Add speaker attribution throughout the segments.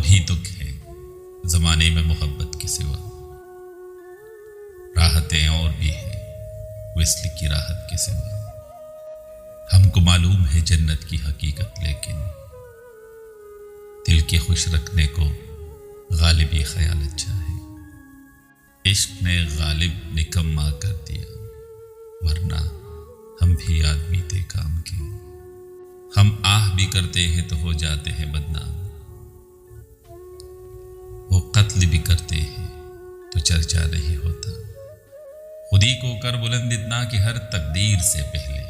Speaker 1: بھی دکھ ہے زمانے میں محبت کے سوا، راحتیں اور بھی ہیں وصل کی راحت کے سوا۔ ہم کو معلوم ہے جنت کی حقیقت، لیکن دل کے خوش رکھنے کو غالبی خیال اچھا ہے۔ عشق نے غالب نکما کر دیا، ورنہ ہم بھی آدمی تھے کام کے۔ ہم آہ بھی کرتے ہیں تو ہو جاتے ہیں بدنام، وہ قتل بھی کرتے ہیں تو چرچا نہیں ہوتا۔ خودی کو کر بلند اتنا کہ ہر تقدیر سے پہلے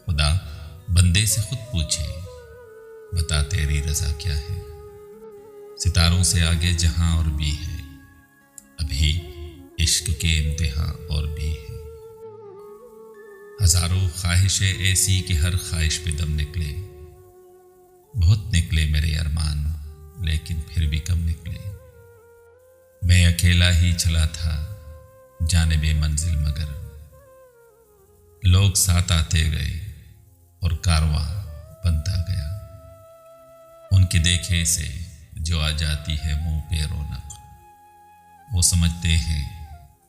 Speaker 1: خدا بندے سے خود پوچھے، بتا تیری رضا کیا ہے۔ ستاروں سے آگے جہاں اور بھی ہے، ابھی عشق کے انتہا اور بھی ہے۔ ہزاروں خواہشیں ایسی کہ ہر خواہش پہ دم نکلے، بہت نکلے میرے ارمان لیکن پھر بھی کم نکلے۔ میں اکیلا ہی چلا تھا جانب منزل، مگر لوگ ساتھ آتے گئے اور کارواں بنتا گیا۔ ان کے دیکھے سے جو آ جاتی ہے منہ پہ رونق، وہ سمجھتے ہیں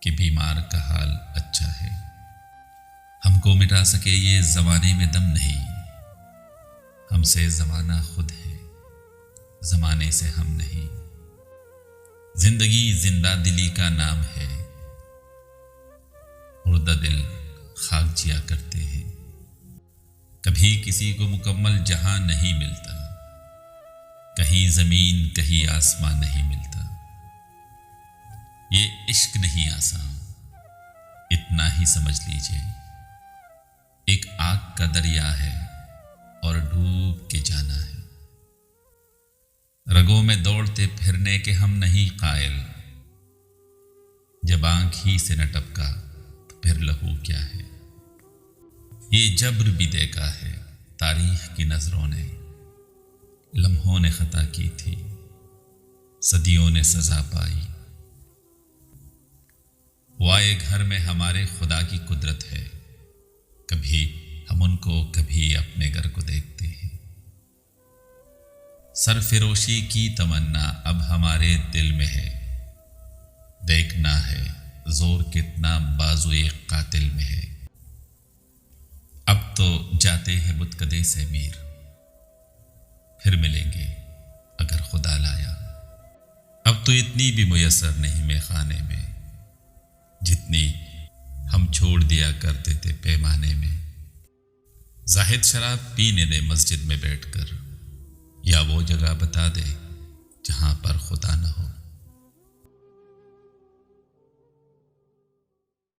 Speaker 1: کہ بیمار کا حال اچھا ہے۔ ہم کو مٹا سکے یہ زمانے میں دم نہیں، ہم سے زمانہ خود ہے، زمانے سے ہم نہیں۔ زندگی زندہ دلی کا نام ہے، مردہ دل خاک جیا کرتے ہیں۔ کبھی کسی کو مکمل جہاں نہیں ملتا، کہیں زمین کہیں آسمان نہیں ملتا۔ یہ عشق نہیں آسان، اتنا ہی سمجھ لیجئے۔ ایک آگ کا دریا ہے اور ڈوب کے جانا ہے۔ رگوں میں دوڑتے پھرنے کے ہم نہیں قائل، جب آنکھ ہی سے نہ ٹپکا تو پھر لہو کیا ہے۔ یہ جبر بھی دیکھا ہے تاریخ کی نظروں نے، لمحوں نے خطا کی تھی، صدیوں نے سزا پائی۔ وہ آئے گھر میں ہمارے خدا کی قدرت ہے، کبھی ہم ان کو کبھی اپنے گھر کو دیکھتے ہیں۔ سرفروشی کی تمنا اب ہمارے دل میں ہے، دیکھنا ہے زور کتنا بازوئے قاتل میں ہے۔ اب تو جاتے ہیں بتکدے سے میر، پھر ملیں گے اگر خدا لایا۔ اب تو اتنی بھی میسر نہیں میں خانے میں، جتنی ہم چھوڑ دیا کرتے تھے پیمانے میں۔ زاہد شراب پینے دے مسجد میں بیٹھ کر، یا وہ جگہ بتا دے